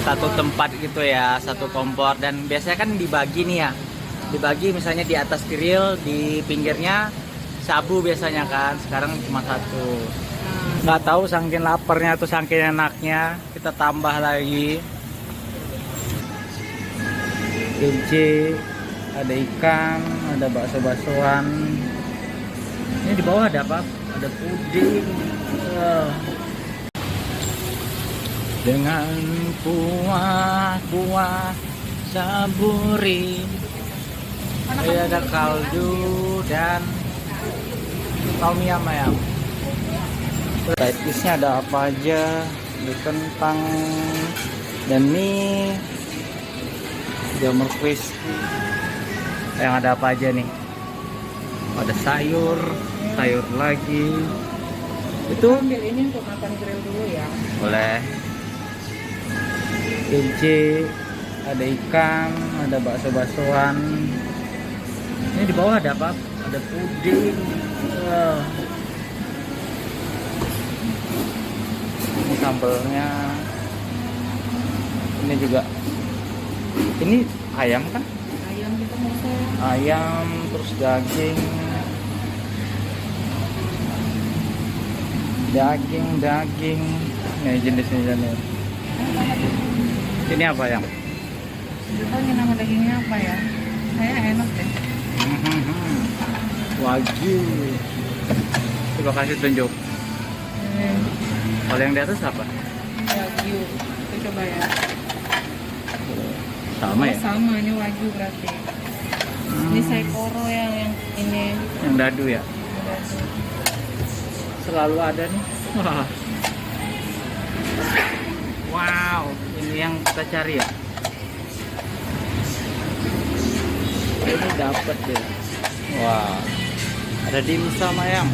satu tempat gitu ya, satu kompor. Dan biasanya kan dibagi nih ya, dibagi misalnya di atas grill, di pinggirnya sabu biasanya kan. Sekarang cuma satu. Nggak tahu saking laparnya atau saking enaknya kita tambah lagi kimchi, ada ikan, ada bakso-baksoan. Ini di bawah ada apa? Ada puding. Dengan kuah-kuah saburi. Ini ada kaldu dan tom yum ayam. Side dish-nya ada apa aja? Ada kentang dan mie, jamur crispy. Yang ada apa aja nih? Ada sayur, sayur lagi. Itu ambil ini untuk makan grill dulu ya. boleh. Kimchi, ada ikan, ada bakso-baksoan. Ini di bawah ada apa? Ada puding. Ini sambelnya. Ini juga. Ini ayam kan? Ayam kita masak. Ayam, terus daging. Daging. Ini jenisnya nih. Ini apa yang? Oh, ini nama dagingnya apa ya? Saya enak deh. Wagyu. Coba kasih tunjuk. Kalau yang di atas apa? Wagyu. Kita coba ya. Sama ya? Sama, ini wagyu berarti. Ini saikoro yang ini. Yang dadu ya? Selalu ada nih. Wah. Wow, ini yang kita cari ya. Ini dapat deh. Wah, ada dimsum ayam.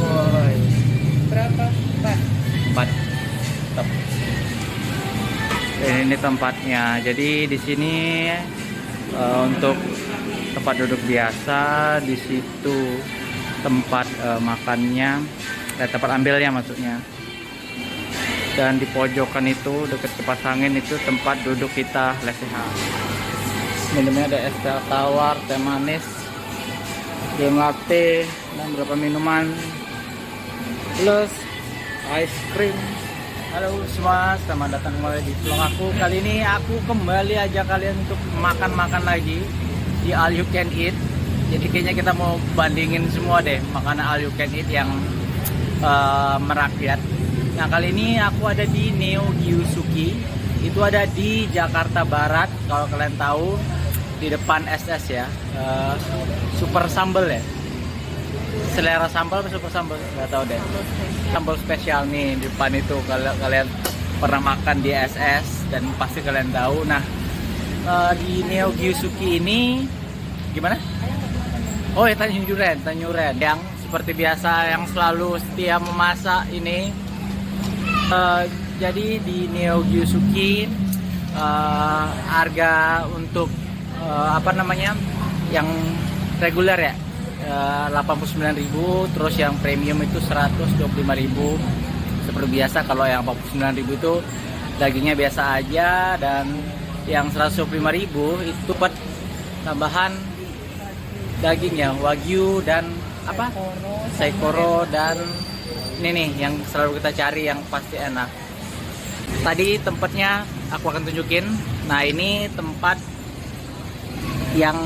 Woi, Berapa? 4. Tetap. Ini tempatnya. Jadi di sini untuk tempat duduk biasa, di situ tempat makannya, tempat ambilnya maksudnya. Dan di pojokan itu dekat kipas angin itu tempat duduk kita lesehan. Minumnya ada es teh tawar, teh manis, game latte, dan beberapa minuman plus ice cream. Halo semua, selamat datang kembali di vlog aku. Kali ini aku kembali ajak kalian untuk makan-makan lagi di All You Can Eat. Jadi kayaknya kita mau bandingin semua deh makanan All You Can Eat yang merakyat. Nah kali ini aku ada di Neo Gyusuki. Itu ada di Jakarta Barat. Kalau kalian tahu, di depan SS ya. Super sambal ya. Selera sambal atau super sambal? Gak tahu deh. Sambal spesial nih di depan itu. Kalau kalian pernah makan di SS dan pasti kalian tahu. Nah di Neo Gyusuki ini gimana? Oh ya, Tanyuren yang seperti biasa yang selalu setia memasak ini. Jadi di Neo Gyusuki harga untuk apa namanya yang reguler ya 89.000, terus yang premium itu 125.000. Seperti biasa kalau yang 49.000 itu dagingnya biasa aja, dan yang 125.000 itu dapat tambahan dagingnya wagyu dan apa? Saikoro dan ini nih yang selalu kita cari yang pasti enak. Tadi tempatnya aku akan tunjukin. Nah ini tempat yang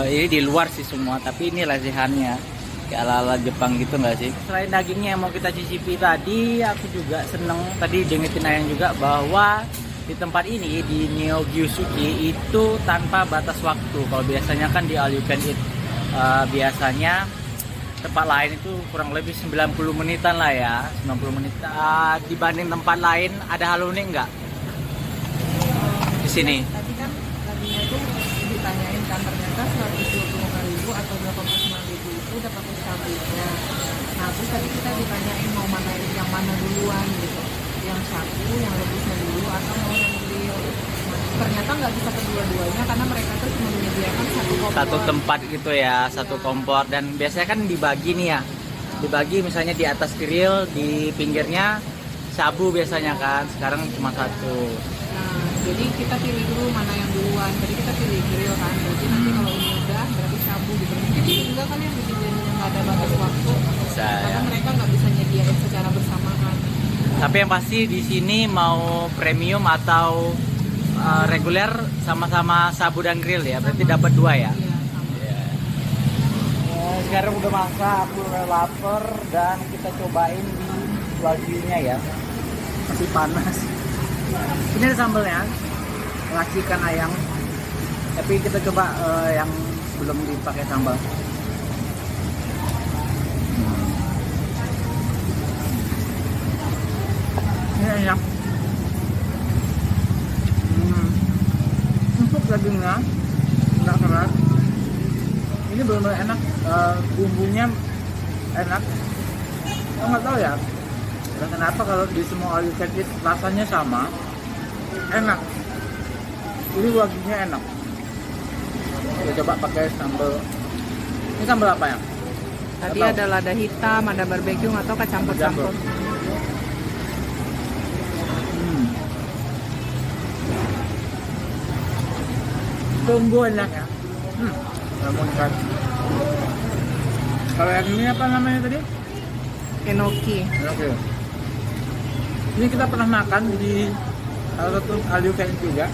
ini di luar sih semua, tapi ini lesehannya kayak ala-ala Jepang gitu nggak sih? Selain dagingnya yang mau kita cicipi tadi, aku juga seneng tadi jengitin ayam juga bahwa di tempat ini di Neo Gyusuki itu tanpa batas waktu. Kalau biasanya kan di All You Can Eat biasanya tempat lain itu kurang lebih 90 menitan lah ya, 90 menit. Dibanding tempat lain ada hal unik nggak di sini? Tadi kan tadinya itu ditanyain kan, ternyata 125.000 atau 85.000 itu udah pakai cabainya. Nah terus tadi kita ditanyain mau mana yang mana duluan gitu, yang satu yang rebusnya dulu atau mau yang grill. Ternyata nggak bisa kedua-duanya karena mereka tuh cuma menyediakan satu Tempat gitu ya, satu kompor. Dan biasanya kan dibagi nih ya, dibagi misalnya di atas grill, di pinggirnya sabu biasanya kan, sekarang cuma satu. Nah, jadi kita pilih dulu mana yang duluan. Jadi kita pilih grill kan. Berarti nanti kalau ini udah, berarti shabu gitu. Mungkin itu juga kali yang bikin jadinya nggak ada batas waktu. Bisa Karena ya. mereka nggak bisa nyediain secara bersamaan. Tapi yang pasti di sini mau premium atau reguler sama-sama sabu dan grill ya. Berarti dapat dua ya. Iya, sama. Sekarang udah masak, aku udah lapar dan kita cobain di wagyunya ya. Masih panas. Ini ada sambalnya, racikan ayam. Tapi kita coba yang belum dipakai sambal. Ini enak. Empuk dagingnya, nggak keras. Ini benar-benar enak, bumbunya enak. Oh, nggak tahu ya, dan kenapa kalau di semua all you can eat rasanya sama, enak. Ini wagyunya enak. Kita coba pakai sambal. Ini sambal apa ya? Tadi Nggak tahu. ada lada hitam, ada barbeque atau campur-campur. Tunggu enak ya. Namun kan. Kalau yang ini apa namanya tadi? Enoki. Oke. Ini kita pernah makan di salah satu all you can eat juga.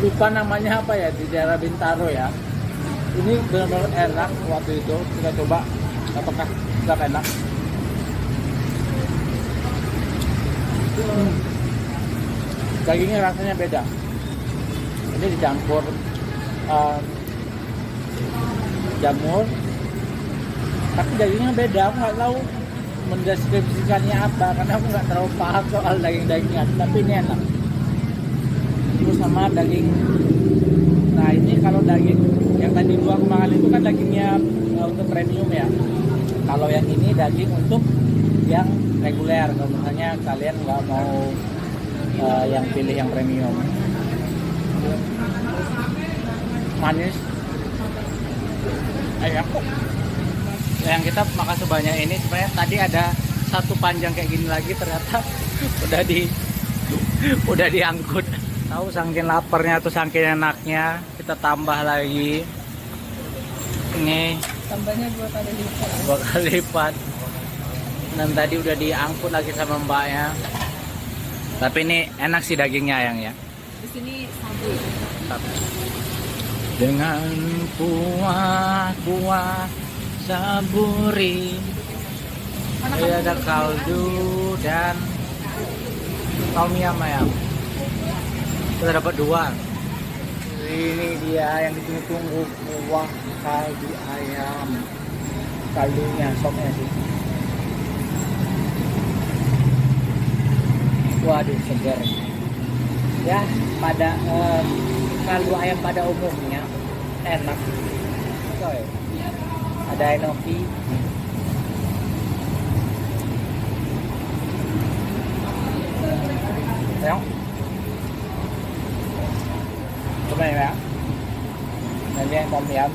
Lupa namanya apa ya, di daerah Bintaro ya. Ini benar-benar enak waktu itu. Kita coba apakah tetap enak. Dagingnya rasanya beda. Ini dicampur jamur, tapi dagingnya beda. Aku nggak tahu mendeskripsikannya apa karena aku nggak terlalu paham soal daging-dagingan, tapi ini enak. Terus sama daging, nah ini kalau daging yang tadi dua aku makan itu kan dagingnya untuk premium ya. Kalau yang ini daging untuk yang reguler, kalau misalnya kalian nggak mau yang pilih yang premium. Manis, enak kok. Yang kita makan sebanyak ini sebenarnya tadi ada satu panjang kayak gini lagi, ternyata udah diangkut. Tahu saking laparnya atau saking enaknya, kita tambah lagi. Ini Tambahnya 2 kali lipat. 2 kali lipat. Dan tadi udah diangkut lagi sama mbaknya. Tapi ini enak sih dagingnya yang ya. Di sini sabu. Dengan kuah saburi, ada kaldu dan tom yum ayam. Kita dapat 2. Ini dia yang ditunggu-tunggu, kuah kaldu ayam. Kaldunya, sopnya sih. Waduh, segar. Ya, pada kaldu ayam pada umumnya enak. Oke. Ada enoki. Ayo. Coba ya. Nanti yang tom yum.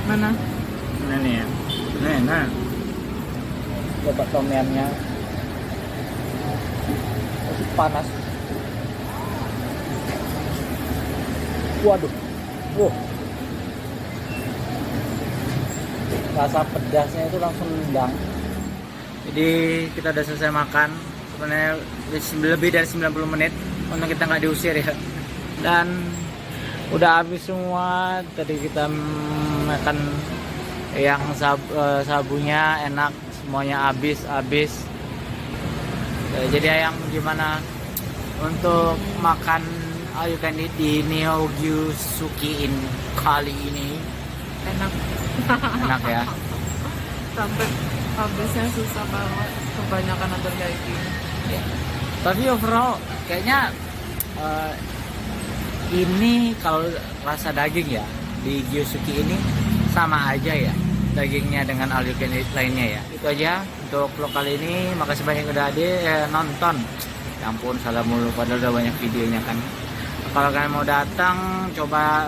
Mana? Nah nih ya. Nah. Coba tom yumnya. Masih panas. Waduh. Rasa pedasnya itu langsung nendang. Jadi kita udah selesai makan. Sebenarnya lebih dari 90 menit. Untung kita nggak diusir ya. Dan udah habis semua. Tadi kita makan yang sabunya enak, semuanya habis. Jadi yang gimana untuk makan all you can eat di Neogyu-suki kali ini? Enak ya. Sampai habisnya susah banget, kebanyakan ada daging. Ya. Tapi overall kayaknya ini kalau rasa daging ya di Gyosuki ini sama aja ya dagingnya dengan all you can eat lainnya ya. Itu aja untuk vlog kali ini. Makasih banyak udah nonton. Ya ampun, salah mulu padahal udah banyak videonya kan. Kalau kalian mau datang, coba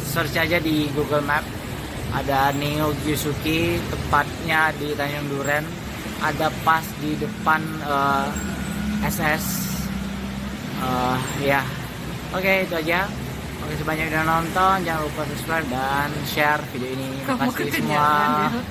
search aja di Google Map. Ada Neogyu-suki, tepatnya di Tanjung Duren. ada pas di depan SS. Ya, oke, itu aja. Oke, sebanyak udah nonton, jangan lupa subscribe dan share video ini. Terima Kamu kasih kekenyangan semua. ya.